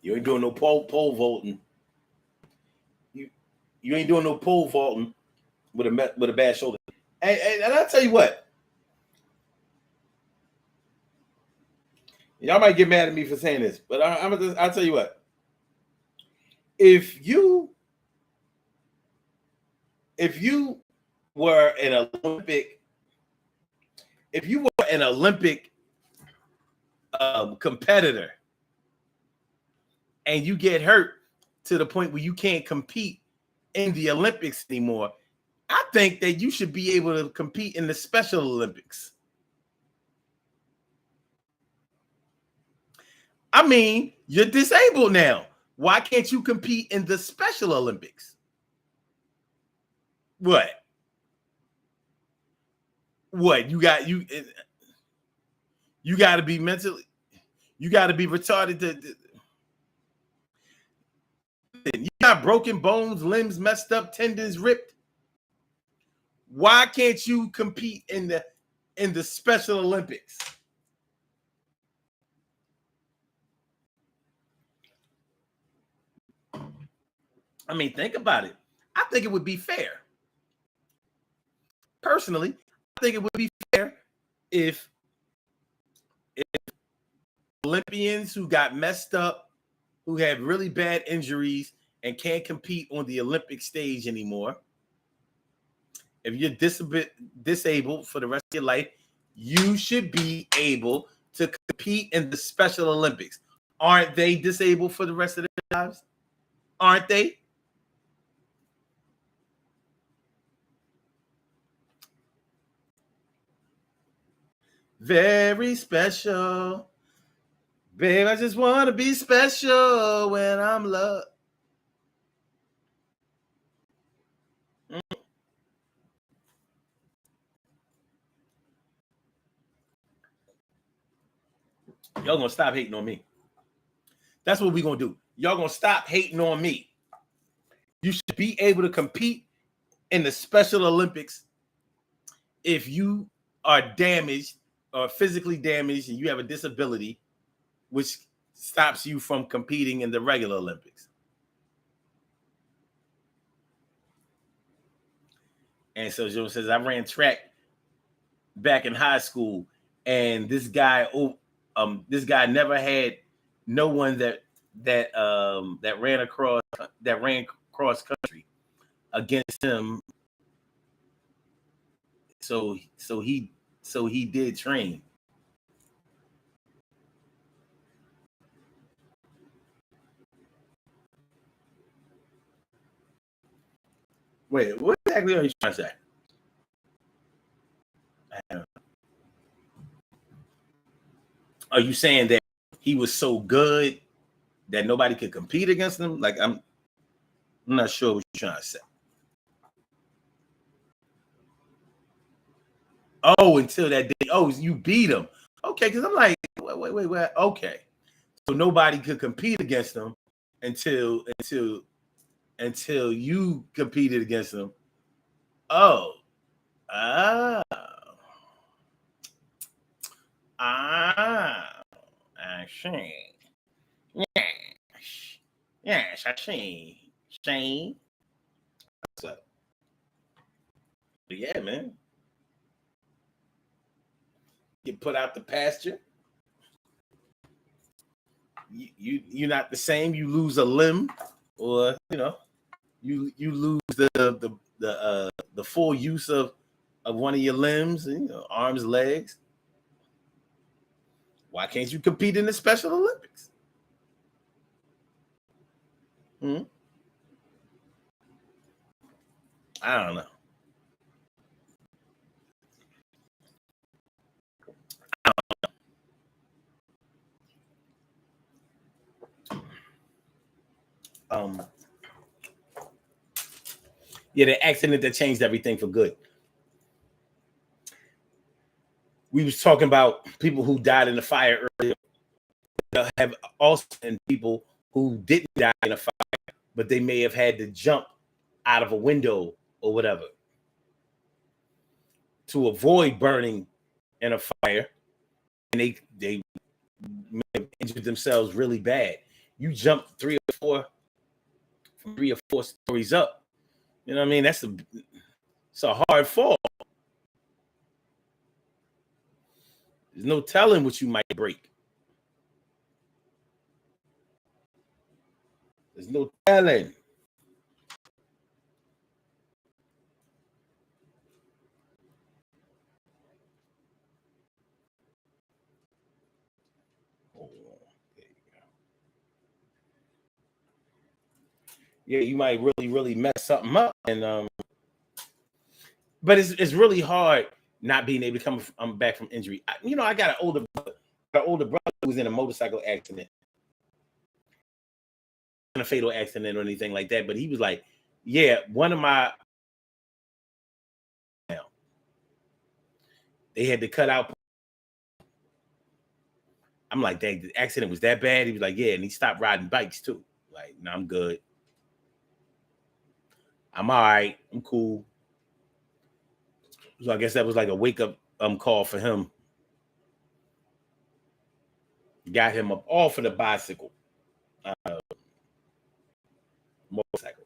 You ain't doing no pole vaulting. You ain't doing no pole vaulting with a bad shoulder. And I'll tell you what. Y'all might get mad at me for saying this, but I'll tell you what. If you were an Olympic competitor and you get hurt to the point where you can't compete in the Olympics anymore, I think that you should be able to compete in the Special Olympics. I mean, you're disabled now. Why can't you compete in the Special Olympics? What? You got to be mentally, you got to be retarded you got broken bones, limbs messed up, tendons ripped. Why can't you compete in the Special Olympics? I mean, think about it. I think it would be fair. Personally, I think it would be fair if Olympians who got messed up, who had really bad injuries and can't compete on the Olympic stage anymore, if you're disabled for the rest of your life, you should be able to compete in the Special Olympics. Aren't they disabled for the rest of their lives? Aren't they? Very special. Babe, I just want to be special when I'm loved. Y'all gonna stop hating on me. That's what we're gonna do. Y'all gonna stop hating on me. You should be able to compete in the Special Olympics if you are damaged or physically damaged and you have a disability, which stops you from competing in the regular Olympics. And so Joe says, I ran track back in high school, and this guy never had no one that ran cross country against him. So he did train. Wait, what exactly are you trying to say? Are you saying that he was so good that nobody could compete against him? Like, I'm not sure what you're trying to say. Oh, until that day. Oh, you beat him. Okay, because I'm like, wait. Okay. So nobody could compete against him until you competed against them. Oh, I see. Yes, I see. Shane. What's up? But yeah, man. Get put out the pasture. You're not the same. You lose a limb, or you lose the full use of one of your limbs, arms, legs. Why can't you compete in the Special Olympics? I don't know. Yeah, the accident that changed everything for good. We was talking about people who died in the fire earlier. Have also been people who didn't die in a fire, but they may have had to jump out of a window or whatever to avoid burning in a fire, and they may have injured themselves really bad. You jump 3 or 4 stories up. You know what I mean? It's a hard fall. There's no telling what you might break. There's no telling. Yeah, you might really mess something up, and but it's really hard not being able to come back from injury. I got an older brother who was in a motorcycle accident, not a fatal accident or anything like that, but he was like, yeah, one of my they had to cut out. I'm like, dang, the accident was that bad? He was like, yeah, and he stopped riding bikes too. Like, no, I'm good. I'm all right. I'm cool. So I guess that was like a wake up call for him. Got him up off of the bicycle, motorcycle.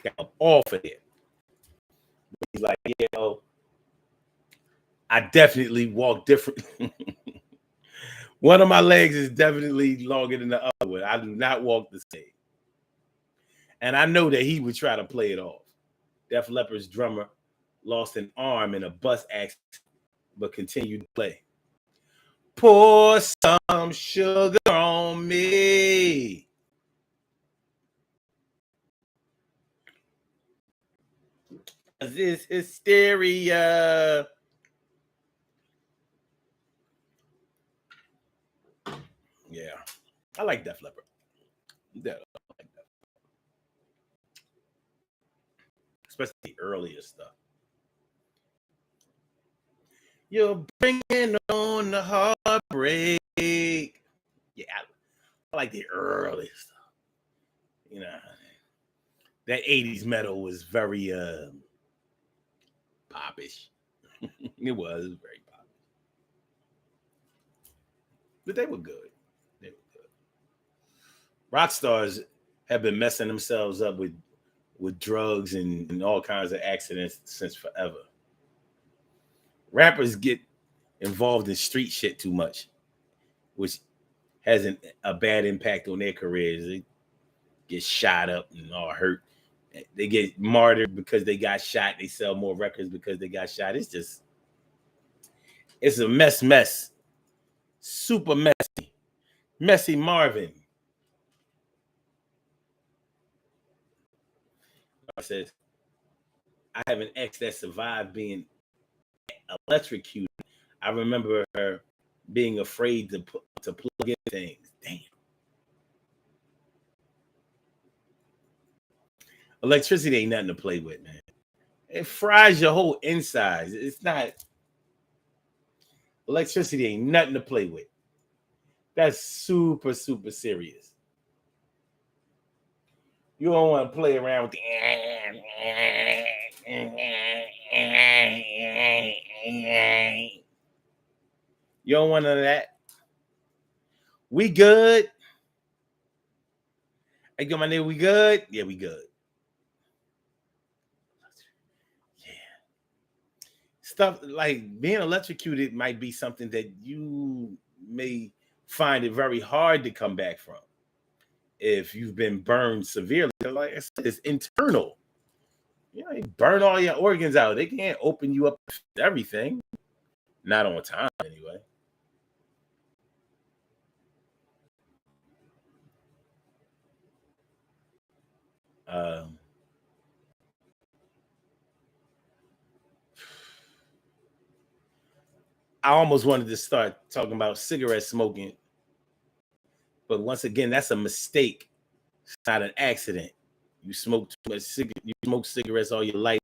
Got him off of it. He's like, I definitely walk different. One of my legs is definitely longer than the other one. I do not walk the same. And I know that he would try to play it off. Def Leppard's drummer lost an arm in a bus accident, but continued to play. Pour some sugar on me. This hysteria. Yeah, I like Def Leppard. Yeah, I like that. Especially the earlier stuff. You're bringing on the heartbreak. Yeah, I like the early stuff. That 80s metal was very popish. It was very popish. But they were good. Rock stars have been messing themselves up with drugs and all kinds of accidents since forever. Rappers get involved in street shit too much, which has a bad impact on their careers. They get shot up and all hurt. They get martyred because they got shot. They sell more records because they got shot. It's a mess. Super messy. Messy Marvin. I says, I have an ex that survived being electrocuted. I remember her being afraid to plug in things. Damn. Electricity ain't nothing to play with, man. It fries your whole insides. It's not. Electricity ain't nothing to play with. That's super serious. You don't want to play around with the. You don't want none of that. We good. Hey, go my nigga, we good? Yeah, we good. Yeah. Stuff like being electrocuted might be something that you may find it very hard to come back from if you've been burned severely. Like I said, it's internal. You know, you burn all your organs out. They can't open you up to everything. Not on time, anyway. Um, I almost wanted to start talking about cigarette smoking, but once again, that's a mistake. It's not an accident. You smoke too much you smoke cigarettes all your life,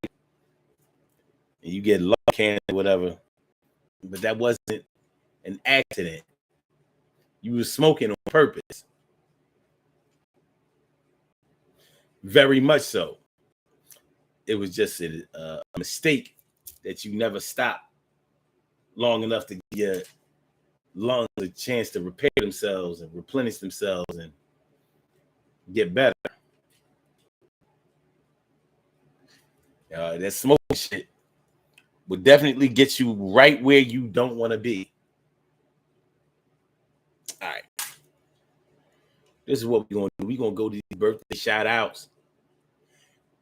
and you get lung cancer, whatever. But that wasn't an accident. You were smoking on purpose. Very much so. It was just a mistake that you never stopped long enough to give your lungs a chance to repair themselves and replenish themselves and get better. That smoking shit would definitely get you right where you don't want to be. All right. This is what we're going to do. We're going to go to these birthday shout outs.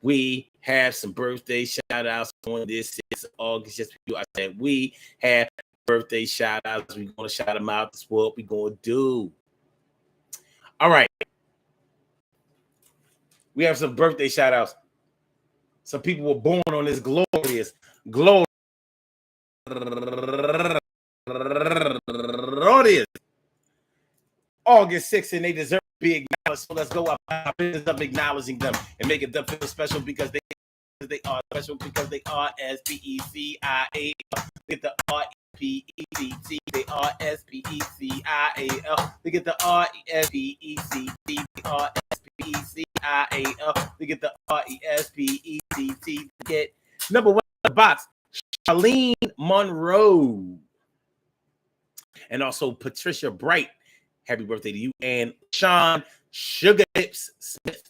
We have some birthday shout outs on this. It's August. Just I said we have birthday shout outs. We're going to shout them out. That's what we're going to do. All right. We have some birthday shout outs. Some people were born on this glorious August 6th, and they deserve to be acknowledged. So let's go up our business of acknowledging them and making them feel special because they are special because they are SPECIAL. Get the RESPECT. They are SPECIAL. They get the RESPECT. They are SPECIAL. They get the RESPECT. Get number one in the box, Charlene Monroe. And also Patricia Bright. Happy birthday to you. And Sean Sugar Lips Smith,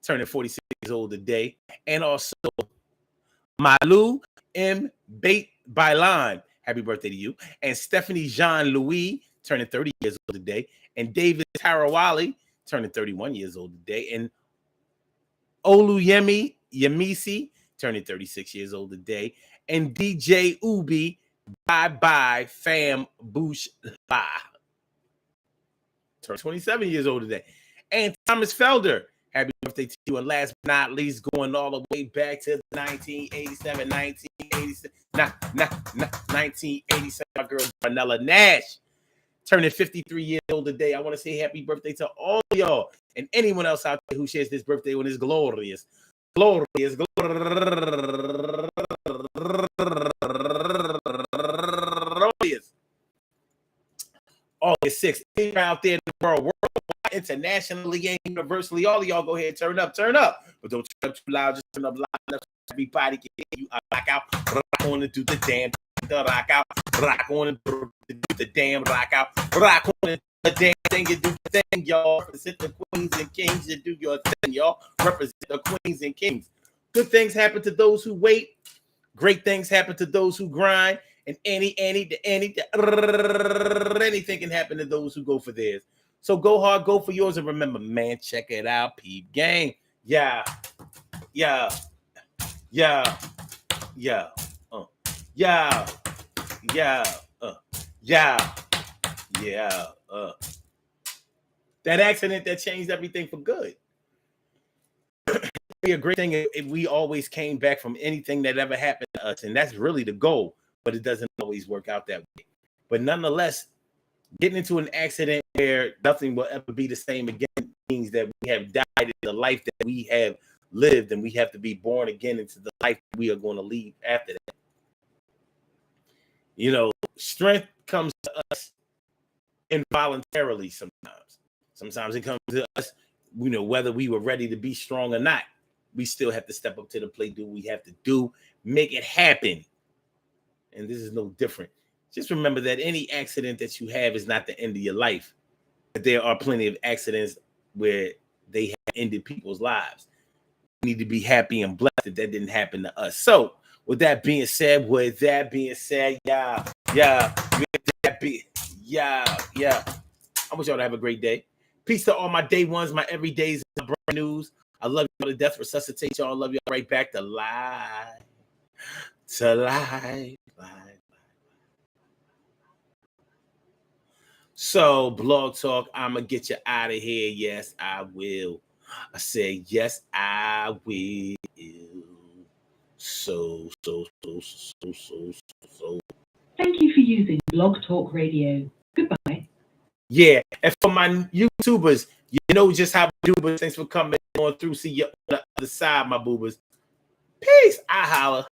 turning 46 years old today. And also Malu M. Bait Bailan. Happy birthday to you. And Stephanie Jean-Louis, turning 30 years old today. And David Tarawali, turning 31 years old today. And Oluyemi Yemisi, turning 36 years old today. And DJ Ubi, bye-bye fam boosh bye. Turned 27 years old today. And Thomas Felder, happy birthday to you. And last but not least, going all the way back to 1987, my girl Darnella Nash, turning 53 years old today. I want to say happy birthday to all y'all and anyone else out there who shares this birthday on this glorious. August 6th, out there in the world, internationally and universally. All of y'all go ahead and turn up. But don't turn up too loud, just turn up loud enough so everybody can hear you. Rock out, rock on and do the damn rock out, rock on and do the damn rock out, rock on and do the damn thing, you do the thing, y'all. Represent the queens and kings, you do your thing, y'all. Represent the queens and kings. Good things happen to those who wait. Great things happen to those who grind. And anything can happen to those who go for theirs. So go hard, go for yours, and remember, man, check it out, peep gang. Yeah. That accident that changed everything for good. Be a great thing if we always came back from anything that ever happened to us, and that's really the goal. But it doesn't always work out that way. But nonetheless, getting into an accident where nothing will ever be the same again means that we have died in the life that we have lived, and we have to be born again into the life that we are going to leave after that. You know, strength comes to us involuntarily sometimes. Sometimes it comes to us whether we were ready to be strong or not, we still have to step up to the plate, do what we have to do, make it happen. And this is no different. Just remember that any accident that you have is not the end of your life. But there are plenty of accidents where they have ended people's lives. We need to be happy and blessed that didn't happen to us. So, with that being said, yeah. I want y'all to have a great day. Peace to all my day ones, my everydays, my brand news. I love y'all to death. Resuscitate y'all. I love y'all right back to life. To life. So, Blog Talk, I'm going to get you out of here. Yes, I will. I said, yes, I will. So. Thank you for using Blog Talk Radio. Goodbye. Yeah, and for my YouTubers, you know just how we do, but thanks for coming on through. See you on the other side, my boobers. Peace. I holla.